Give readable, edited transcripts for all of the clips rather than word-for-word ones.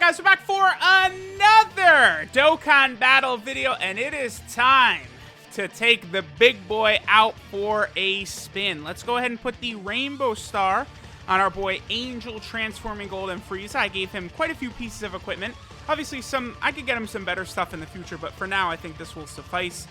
guys? We're back for another Dokkan battle video, and it is time to take the big boy out for a spin. Let's go ahead and put the Rainbow Star on our boy Angel transforming Golden Frieza. I gave him quite a few pieces of equipment. Obviously, I could get him some better stuff in the future, but for now, I think this will suffice.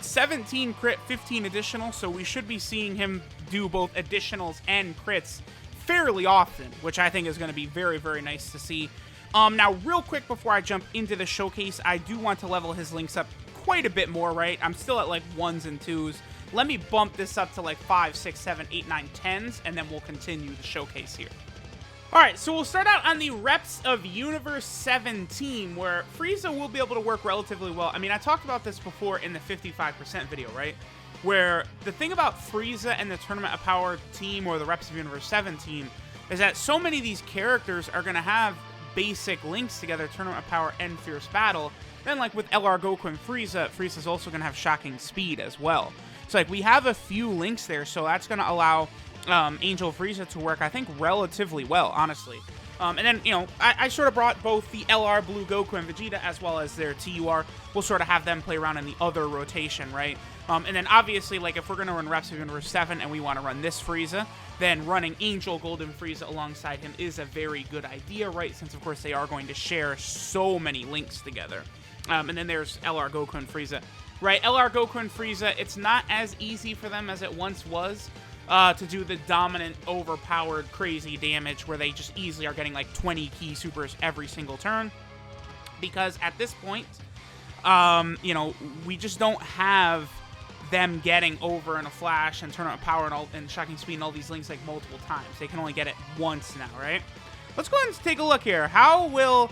17 crit, 15 additional, so we should be seeing him do both additionals and crits fairly often, which I think is going to be very, very nice to see. Now, real quick before I jump into the showcase, I do want to level his links up quite a bit more, right? I'm still at like 1s and 2s. Let me bump this up to like 5, 6, 7, 8, 9, 10s, and then we'll continue the showcase here. Alright, so we'll start out on the reps of Universe 17, where Frieza will be able to work relatively well. I mean, I talked about this before in the 55% video, right? Where the thing about Frieza and the Tournament of Power team, or the reps of Universe 17, is that so many of these characters are going to have basic links together, Tournament of Power and Fierce Battle. Then, like with LR Goku and Frieza, Frieza's also going to have Shocking Speed as well. So, like, we have a few links there, so that's going to allow Angel Frieza to work, I think, relatively well, honestly. And then, you know, I sort of brought both the LR Blue Goku and Vegeta as well as their TUR. We'll sort of have them play around in the other rotation, right? And then, obviously, like, if we're going to run reps of Universe 7 and we want to run this Frieza, then running Angel Golden Frieza alongside him is a very good idea, right? Since, of course, they are going to share so many links together. And then there's LR Goku and Frieza. Right, LR Goku and Frieza, it's not as easy for them as it once was to do the dominant, overpowered, crazy damage where they just easily are getting like 20 key supers every single turn. Because at this point, you know, we just don't have them getting over in a flash and Tournament of Power and Shocking Speed and all these links like multiple times. They can only get it once now, right? Let's go ahead and take a look here. How will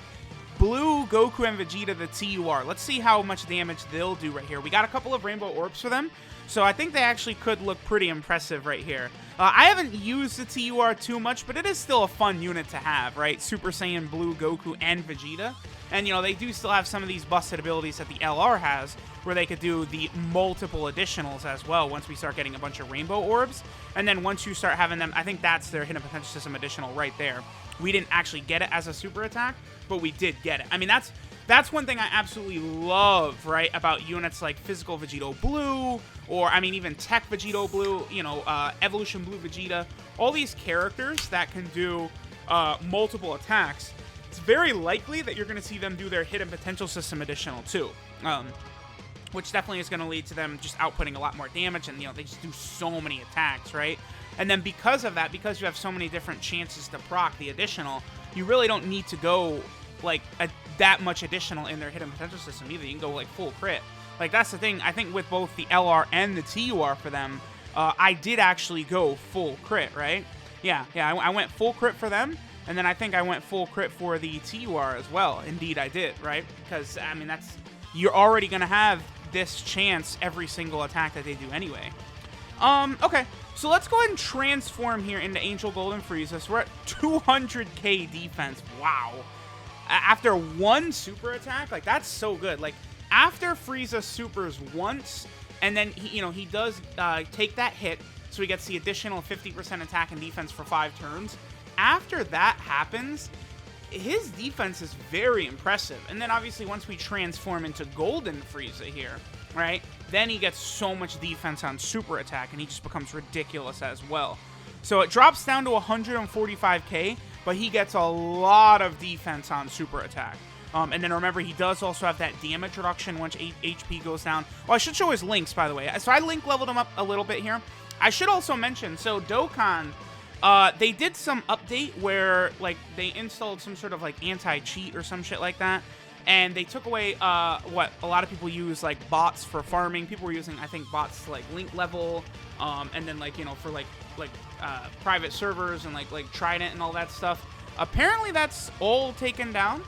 Blue Goku and Vegeta, the TUR? Let's see how much damage they'll do right here. We got a couple of Rainbow Orbs for them, so I think they actually could look pretty impressive right here. I haven't used the TUR too much, but it is still a fun unit to have, right? Super Saiyan Blue Goku and Vegeta. And, you know, they do still have some of these busted abilities that the LR has, where they could do the multiple additionals as well once we start getting a bunch of Rainbow Orbs. And then once you start having them, I think that's their Hidden Potential System additional right there. We didn't actually get it as a super attack, but we did get it. I mean, that's one thing I absolutely love, right, about units like Physical Vegito Blue, or, I mean, even Tech Vegito Blue, you know, Evolution Blue Vegeta, all these characters that can do multiple attacks. It's very likely that you're going to see them do their Hidden Potential System additional, too. Which definitely is going to lead to them just outputting a lot more damage, and, you know, they just do so many attacks, right? And then because of that, because you have so many different chances to proc the additional, you really don't need to go, like, that much additional in their Hidden Potential System either. You can go, like, full crit. Like, that's the thing. I think with both the LR and the TUR for them, I did actually go full crit, right? Yeah, I went full crit for them, and then I think I went full crit for the TUR as well. Indeed, I did, right? Because, I mean, you're already going to have this chance every single attack that they do anyway. Okay, so let's go ahead and transform here into Angel Golden Frieza. So we're at 200k defense. Wow. After one super attack, like, that's so good. Like, after Frieza supers once, and then, he does take that hit, so he gets the additional 50% attack and defense for 5 turns. After that happens, his defense is very impressive. And then, obviously, once we transform into Golden Frieza here, right, then he gets so much defense on super attack, and he just becomes ridiculous as well. So it drops down to 145k, but he gets a lot of defense on super attack. And then remember, he does also have that damage reduction once HP goes down. Oh, I should show his links, by the way. So I link leveled him up a little bit here. I should also mention, so Dokkan, they did some update where, like, they installed some sort of, like, anti-cheat or some shit like that. And they took away what a lot of people use, like, bots for farming. People were using, I think, bots to, like, link level, and then, like, you know, for like private servers and like Trident and all that stuff. Apparently, that's all taken down.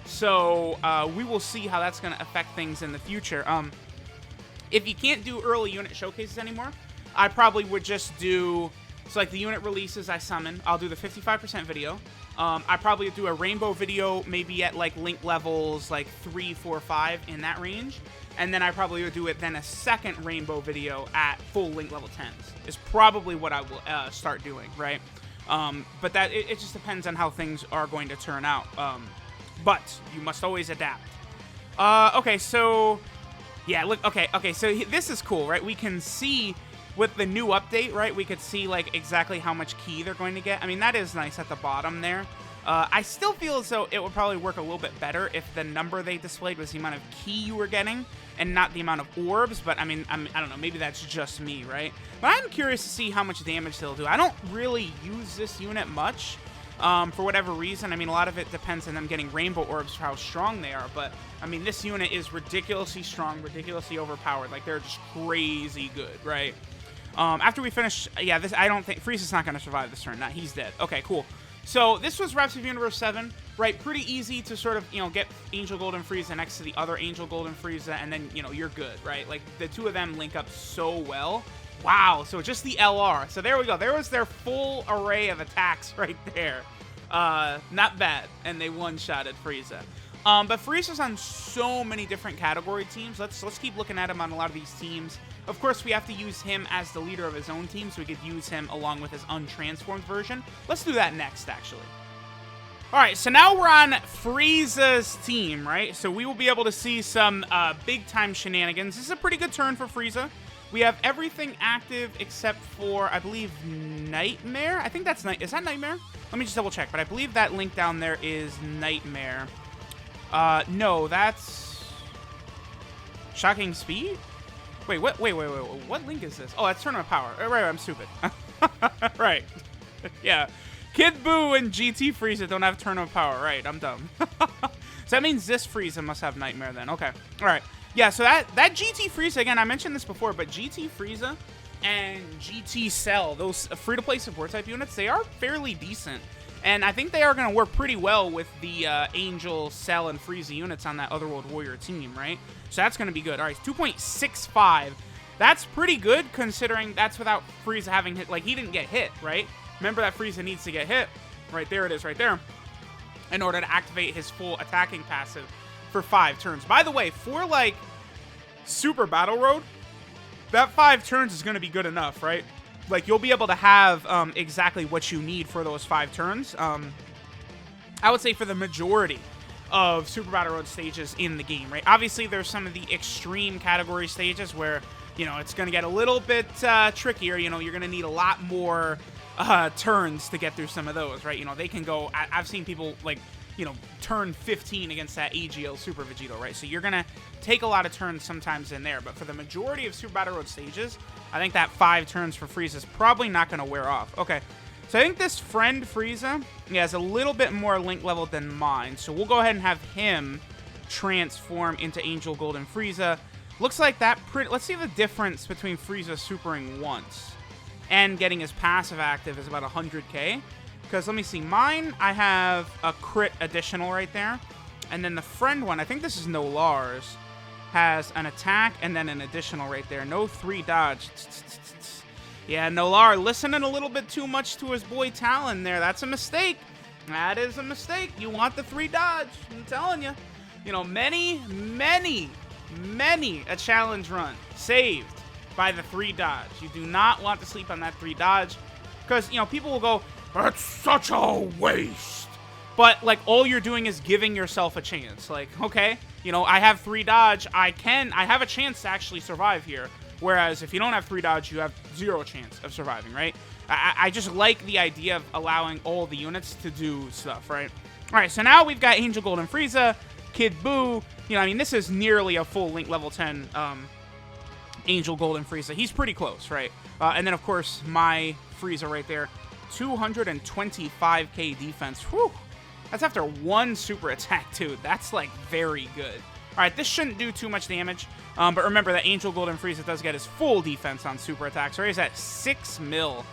So we will see how that's going to affect things in the future. If you can't do early unit showcases anymore, I probably would just do, so like the unit releases I summon, I'll do the 55% video. I probably do a rainbow video, maybe at like link levels like 3, 4, 5 in that range. And then I probably would do it then a second rainbow video at full link level 10s is probably what I will start doing, right? But that it just depends on how things are going to turn out. but you must always adapt. Okay, so yeah, look, okay, so this is cool, right? We can see with the new update, right? We could see like exactly how much key they're going to get. I mean, that is nice at the bottom there. I still feel as though it would probably work a little bit better if the number they displayed was the amount of key you were getting and not the amount of orbs, but I mean, I don't know, maybe that's just me, right? But I'm curious to see how much damage they'll do. I don't really use this unit much, for whatever reason. I mean, a lot of it depends on them getting rainbow orbs for how strong they are, but I mean, this unit is ridiculously strong, ridiculously overpowered. Like, they're just crazy good, right? After we finish, yeah, this, I don't think, Frieza's not going to survive this turn. Nah, he's dead. Okay, cool. So this was Reps of Universe 7, right? Pretty easy to sort of, you know, get Angel Golden Frieza next to the other Angel Golden Frieza, and then, you know, you're good, right? Like, the two of them link up so well. Wow, so just the LR. So there we go. There was their full array of attacks right there. Not bad. And they one-shotted Frieza. But Frieza's on so many different category teams. Let's keep looking at him on a lot of these teams. Of course, we have to use him as the leader of his own team, so we could use him along with his untransformed version. Let's do that next, actually. All right, so now we're on Frieza's team, right? So we will be able to see some big-time shenanigans. This is a pretty good turn for Frieza. We have everything active except for, I believe, Nightmare. I think that's Is that Nightmare? Let me just double-check, but I believe that link down there is Nightmare. No, that's Shocking Speed? Wait, what link is this? Oh, that's Tournament Power. Right, I'm stupid. Right. Yeah. Kid Buu and GT Frieza don't have Tournament Power. Right, I'm dumb. So that means this Frieza must have Nightmare then. Okay. All right. Yeah, so that GT Frieza, again, I mentioned this before, but GT Frieza and GT Cell, those free-to-play support type units, they are fairly decent. And I think they are going to work pretty well with the Angel, Cell, and Frieza units on that Otherworld Warrior team, right? So that's going to be good. All right, 2.65. That's pretty good considering that's without Frieza having hit. Like, he didn't get hit, right? Remember that Frieza needs to get hit. Right there it is, right there. In order to activate his full attacking passive for 5 turns. By the way, for, like, Super Battle Road, that 5 turns is going to be good enough, right? Like, you'll be able to have exactly what you need for those 5 turns. I would say for the majority of Super Battle Road stages in the game, right? Obviously, there's some of the extreme category stages where, you know, it's going to get a little bit trickier. You know, you're going to need a lot more turns to get through some of those, right? You know, they can go... I've seen people, like, you know, turn 15 against that AGL Super Vegito, right? So you're going to take a lot of turns sometimes in there. But for the majority of Super Battle Road stages, I think that 5 turns for Frieza is probably not going to wear off. Okay, so I think this friend Frieza has a little bit more link level than mine. So we'll go ahead and have him transform into Angel Golden Frieza. Looks like that pretty... Let's see the difference between Frieza supering once and getting his passive active is about 100k. Because let me see, mine, I have a crit additional right there. And then the friend one, I think this is No Lars, has an attack and then an additional right there. No 3 dodge. Yeah, Nolar listening a little bit too much to his boy Talon there. That's a mistake. That is a mistake. You want the 3 dodge. I'm telling you. You know, many a challenge run saved by the 3 dodge. You do not want to sleep on that 3 dodge. Because, you know, people will go, that's such a waste. But, like, all you're doing is giving yourself a chance. Like, okay, you know, I have 3 dodge. I have a chance to actually survive here. Whereas if you don't have 3 dodge, you have 0 chance of surviving, right? I just like the idea of allowing all the units to do stuff, right? All right, so now we've got Angel Golden Frieza, Kid Buu. You know, I mean, this is nearly a full Link Level 10 Angel Golden Frieza. He's pretty close, right? And then, of course, my Frieza right there. 225k defense. Whew. That's after 1 super attack, dude. That's, like, very good. All right, this shouldn't do too much damage. But remember that Angel Golden Frieza does get his full defense on super attacks. So he's at 6 mil.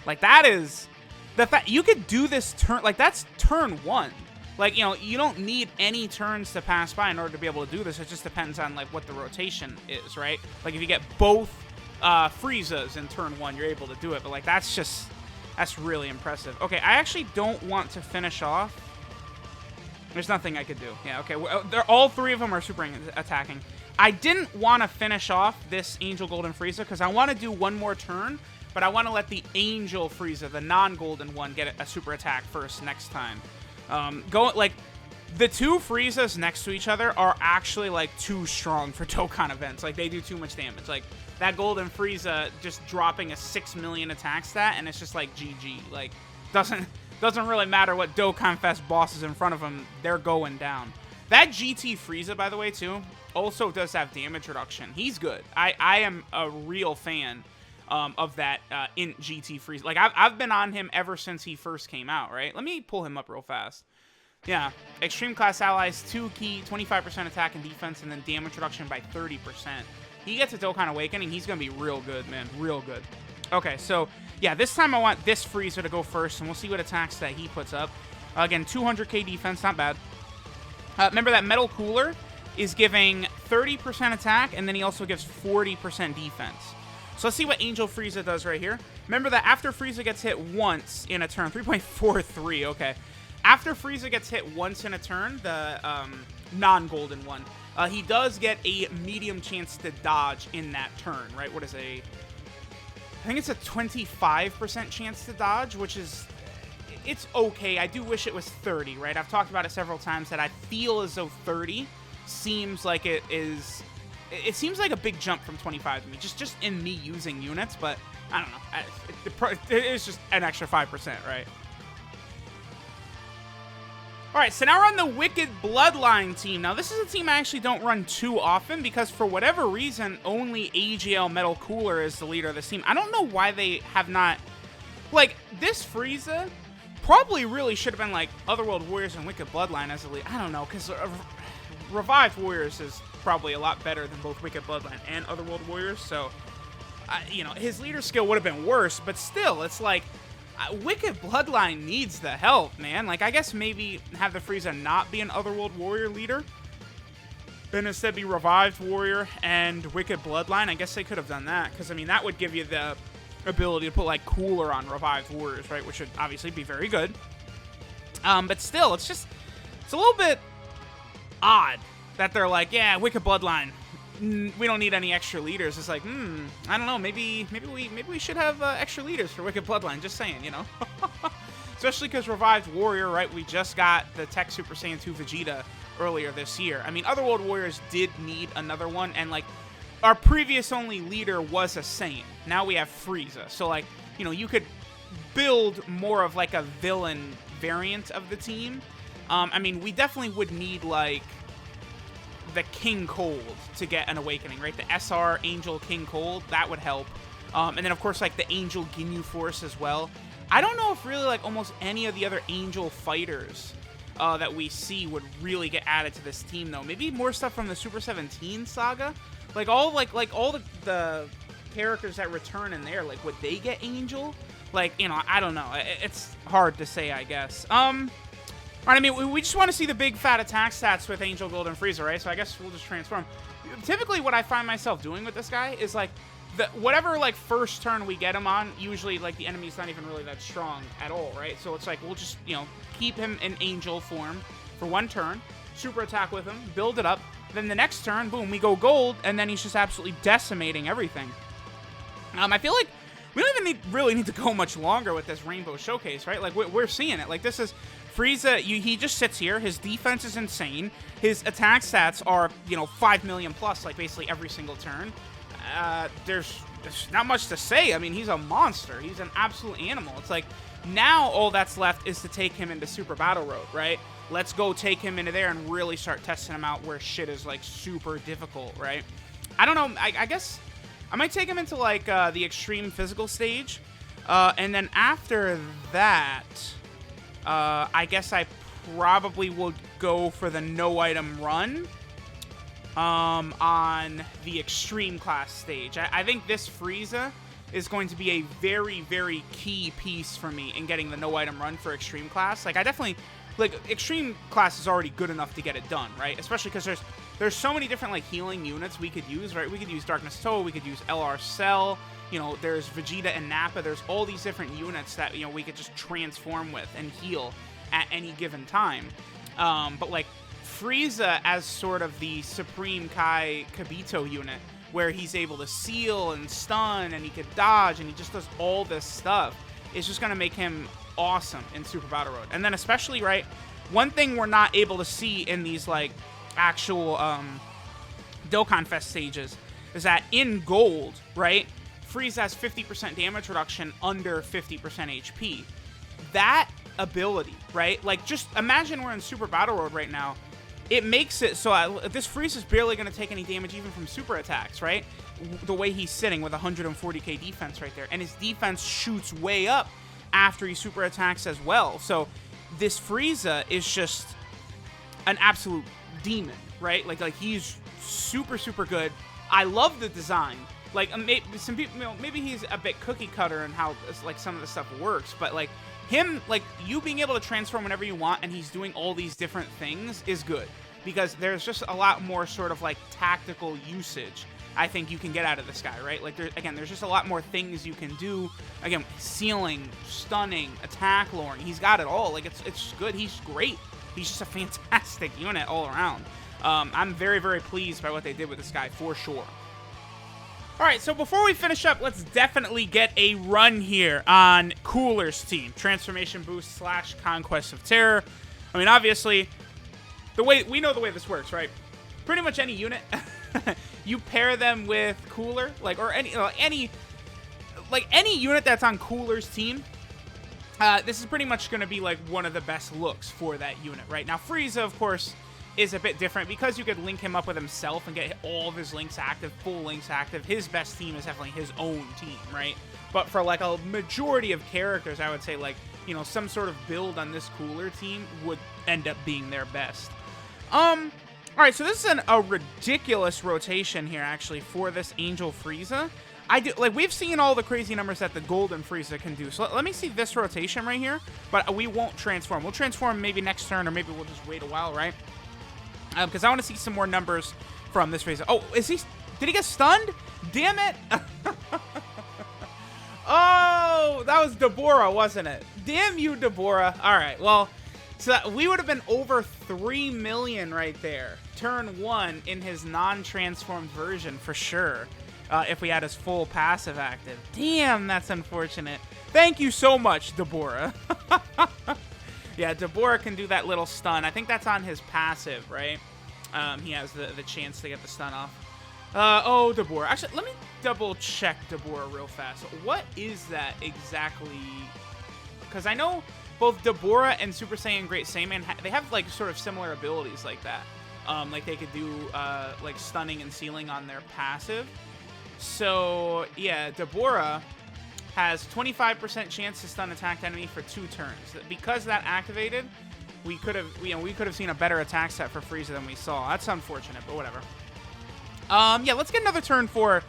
Like, that is... the fact you could do this turn... like, that's turn 1. Like, you know, you don't need any turns to pass by in order to be able to do this. It just depends on, like, what the rotation is, right? Like, if you get both Friezas in turn 1, you're able to do it. But, like, that's just... that's really impressive. Okay, I actually don't want to finish off. There's nothing I could do. Yeah, okay. All 3 of them are super attacking. I didn't want to finish off this Angel Golden Frieza because I want to do 1 more turn, but I want to let the Angel Frieza, the non-golden one, get a super attack first next time. The two Friezas next to each other are actually, like, too strong for Dokkan events. Like, they do too much damage. Like, that Golden Frieza just dropping a 6 million attack stat, and it's just, like, GG. Like, doesn't really matter what Dokkan Fest bosses in front of him. They're going down. That GT Frieza, by the way, too, also does have damage reduction. He's good. I am a real fan of that Int GT Frieza. Like, I've been on him ever since he first came out, right? Let me pull him up real fast. Yeah, Extreme Class Allies, 2 key, 25% attack and defense, and then damage reduction by 30%. He gets a Dokkan Awakening, he's going to be real good, man. Real good. Okay, so, yeah, this time I want this Frieza to go first, and we'll see what attacks that he puts up. Again, 200k defense, not bad. Remember that Metal Cooler is giving 30% attack, and then he also gives 40% defense. So let's see what Angel Frieza does right here. Remember that after Frieza gets hit once in a turn, 3.43, okay. After Frieza gets hit once in a turn, the non-golden one, he does get a medium chance to dodge in that turn, right? What is I think it's a 25% chance to dodge, which is, it's okay. I do wish it was 30, right? I've talked about it several times that I feel as though 30 seems like it seems like a big jump from 25 to me, just in me using units, but I don't know. It's just an extra 5%, right? Alright, so now we're on the Wicked Bloodline team. Now, this is a team I actually don't run too often because for whatever reason, only AGL Metal Cooler is the leader of this team. I don't know why they have not... Like, this Frieza probably really should have been, like, Otherworld Warriors and Wicked Bloodline as a leader. I don't know, because Revived Warriors is probably a lot better than both Wicked Bloodline and Otherworld Warriors, so, you know, his leader skill would have been worse, but still, it's like... Wicked Bloodline needs the help, man. Like, I guess maybe have the Frieza not be an Otherworld Warrior leader, and instead be Revived Warrior and Wicked Bloodline. I guess they could have done that, because, I mean, that would give you the ability to put, like, Cooler on Revived Warriors, right, which would obviously be very good. But still, it's a little bit odd that they're like, yeah, Wicked Bloodline, we don't need any extra leaders. It's like, I don't know, maybe we should have extra leaders for Wicked Bloodline, just saying, you know. Especially because Revived Warrior, right, we just got the Tech Super Saiyan 2 Vegeta earlier this year. I mean, Otherworld Warriors did need another one, and, like, our previous only leader was a Saiyan. Now we have Frieza. So, like, you know, you could build more of, like, a villain variant of the team. I mean, we definitely would need, like, the King Cold to get an awakening, right? The SR Angel King Cold, that would help. And then, of course, like, the Angel Ginyu Force as well. I don't know if really, like, almost any of the other Angel fighters that we see would really get added to this team, though. Maybe more stuff from the Super 17 saga? Like, all the characters that return in there, like, would they get Angel? Like, you know, I don't know. It's hard to say, I guess. Alright, I mean, we just want to see the big fat attack stats with Angel Golden Frieza, right? So I guess we'll just transform. Typically, what I find myself doing with this guy is, like, whatever, like, first turn we get him on, usually, like, the enemy's not even really that strong at all, right? So it's like, we'll just, you know, keep him in Angel form for one turn, super attack with him, build it up, then the next turn, boom, we go gold, and then he's just absolutely decimating everything. I feel like we don't even really need to go much longer with this Rainbow Showcase, right? Like, we're seeing it. Like, this is... Frieza, he just sits here. His defense is insane. His attack stats are, you know, 5 million plus, like, basically every single turn. There's not much to say. I mean, he's a monster. He's an absolute animal. It's like, now all that's left is to take him into Super Battle Road, right? Let's go take him into there and really start testing him out where shit is, like, super difficult, right? I don't know. I guess I might take him into, like, the Extreme Physical stage. And then after that... I guess I probably will go for the no-item run on the Extreme Class stage. I think this Frieza is going to be a very, very key piece for me in getting the no-item run for Extreme Class. Like, I definitely... Like, Extreme Class is already good enough to get it done, right? Especially because there's so many different, like, healing units we could use, right? We could use Darkness Toe, we could use LR Cell... You know, there's Vegeta and Nappa. There's all these different units that, you know, we could just transform with and heal at any given time. But, like, Frieza as sort of the Supreme Kai Kibito unit, where he's able to seal and stun, and he could dodge, and he just does all this stuff, is just going to make him awesome in Super Battle Road. And then especially, right, one thing we're not able to see in these, like, actual Dokkan Fest stages is that in gold, right, Frieza has 50% damage reduction under 50% HP. That ability, right, like, just imagine we're in Super Battle Road right now. It makes it so this Frieza's barely going to take any damage even from super attacks, right? The way he's sitting with 140k defense right there. And his defense shoots way up after he super attacks as well. So this Frieza is just an absolute demon, right? Like he's super, super good. I love the design. Like, maybe some people, you know, maybe he's a bit cookie cutter in how, like, some of the stuff works, but, like, him, like, you being able to transform whenever you want and he's doing all these different things is good, because there's just a lot more sort of, like, tactical usage I think you can get out of this guy, right? Like, there's just a lot more things you can do. Again, sealing, stunning, attack lowering, he's got it all. Like, it's good. He's great. He's just a fantastic unit all around. I'm very, very pleased by what they did with this guy, for sure. All right, so before we finish up, let's definitely get a run here on Cooler's team. Transformation Boost / Conquest of Terror. I mean, obviously, we know the way this works, right? Pretty much any unit, you pair them with Cooler, like, or any unit that's on Cooler's team. This is pretty much going to be, like, one of the best looks for that unit, right? Now, Frieza, of course, is a bit different because you could link him up with himself and get all of his links active, full links active. His best team is definitely his own team, right? But for, like, a majority of characters, I would say, like, you know, some sort of build on this Cooler team would end up being their best. All right, so this is a ridiculous rotation here, actually, for this Angel Frieza. We've seen all the crazy numbers that the Golden Frieza can do. So let me see this rotation right here, but we won't transform. We'll transform maybe next turn, or maybe we'll just wait a while, right? Because I want to see some more numbers from this Frieza. Oh, did he get stunned? Damn it. Oh, that was Deborah, wasn't it? Damn you, Deborah. All right, well, so we would have been over 3 million right there. Turn 1 in his non-transformed version for sure. If we had his full passive active. Damn, that's unfortunate. Thank you so much, Deborah. Yeah, Deborah can do that little stun. I think that's on his passive, right? He has the chance to get the stun off. Oh, Deborah. Actually, let me double check Deborah real fast. What is that exactly? Because I know both Deborah and Super Saiyan Great Saiyaman, they have, like, sort of similar abilities like that. Like, they could do, like, stunning and sealing on their passive. So, yeah, Deborah has 25% chance to stun attacked enemy for 2 turns. Because that activated, we could have seen a better attack set for Frieza than we saw. That's unfortunate, but whatever. Yeah, let's get another turn for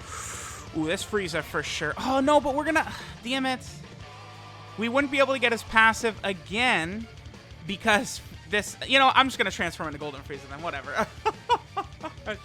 this Frieza for sure. Oh no, but we're gonna, damn it. We wouldn't be able to get his passive again because this, I'm just gonna transform into Golden Frieza then, whatever.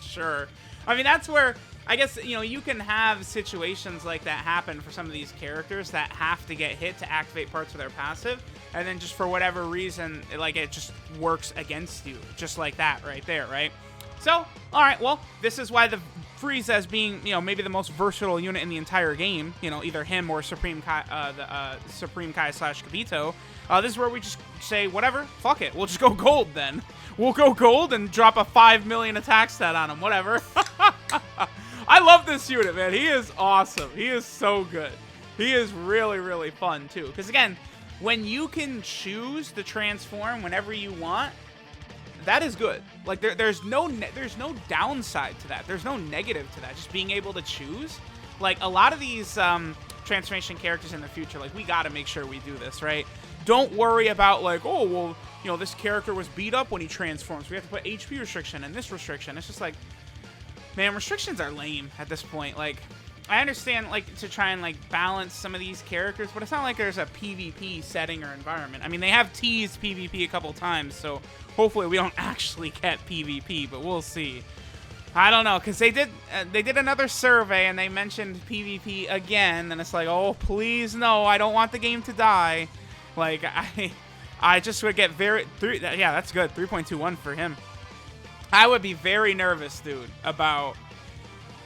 Sure. I mean, that's where I guess, you can have situations like that happen for some of these characters that have to get hit to activate parts of their passive, and then just for whatever reason, it just works against you, just like that right there, right? So, all right, well, this is why the Frieza as being, maybe the most versatile unit in the entire game, either him or Supreme Kai, Supreme Kai / Kabito. This is where we just say, whatever, fuck it, we'll just go gold then. We'll go gold and drop a 5 million attack stat on him, whatever. I love this unit, man. He is awesome. He is so good. He is really, really fun, too. Because, again, when you can choose to transform whenever you want, that is good. Like, there's no downside to that. There's no negative to that. Just being able to choose. Like, a lot of these transformation characters in the future, like, we got to make sure we do this, right? Don't worry about, like, oh, well, this character was beat up when he transforms. We have to put HP restriction and this restriction. It's just like, man, restrictions are lame at this point. Like, I understand, like, to try and, like, balance some of these characters, but it's not like there's a PvP setting or environment. I mean, they have teased PvP a couple times, so hopefully we don't actually get PvP, but we'll see. I don't know, because they did another survey, and they mentioned PvP again, and it's like, oh, please, no, I don't want the game to die. Like, I just would get yeah, that's good, 3.21 for him. I would be very nervous, dude, about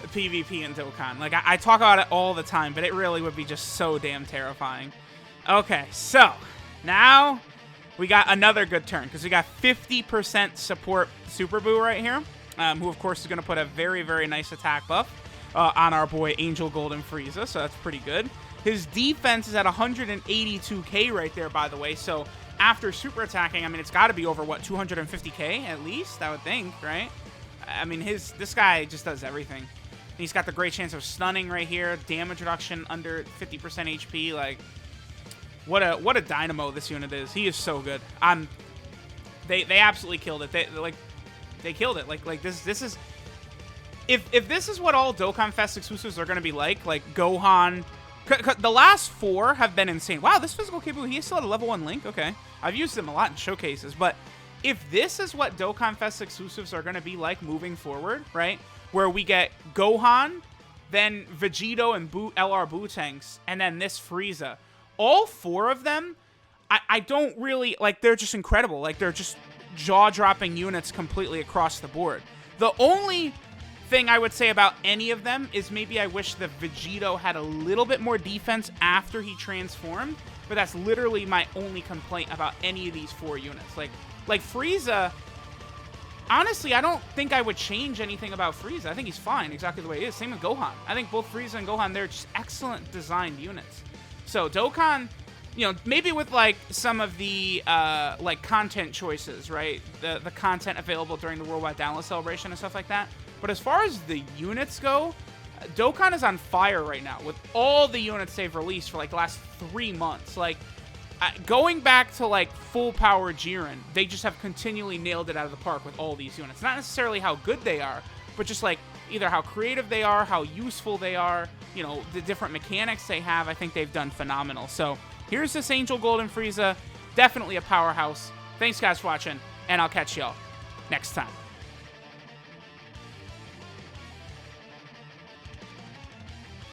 PvP in Dokkan. Like, I talk about it all the time, but it really would be just so damn terrifying. Okay, so now we got another good turn because we got 50% support Super Boo right here, who, of course, is going to put a very, very nice attack buff on our boy Angel Golden Frieza, so that's pretty good. His defense is at 182k right there, by the way, so after super attacking, I mean, it's got to be over, what, 250k at least, I would think, right? I mean, this guy just does everything. He's got the great chance of stunning right here, damage reduction under 50% HP. Like, what a dynamo this unit is. He is so good. They absolutely killed it. They killed it. Like this is, if this is what all Dokkan Fest exclusives are going to be like Gohan. The last 4 have been insane. Wow, this physical capability, he still had a level 1 Link. Okay, I've used him a lot in showcases, but if this is what Dokkan Fest exclusives are going to be like moving forward, right, where we get Gohan, then Vegito and LR Bootanks, and then this Frieza, all 4 of them, I don't really, like, they're just incredible. Like, they're just jaw-dropping units completely across the board. The only thing I would say about any of them is maybe I wish the Vegito had a little bit more defense after he transformed, but that's literally my only complaint about any of these 4 units. Like Frieza, honestly, I don't think I would change anything about Frieza. I think he's fine exactly the way he is. Same with Gohan. I think both Frieza and Gohan, they're just excellent designed units. So Dokkan, you know, maybe with like some of the like content choices, right? The content available during the Worldwide Download Celebration and stuff like that. But as far as the units go, Dokkan is on fire right now with all the units they've released for like the last 3 months. Like, going back to like full power Jiren, they just have continually nailed it out of the park with all these units. Not necessarily how good they are, but just like either how creative they are, how useful they are, you know, the different mechanics they have. I think they've done phenomenal. So here's this Angel Golden Frieza. Definitely a powerhouse. Thanks guys for watching, and I'll catch y'all next time.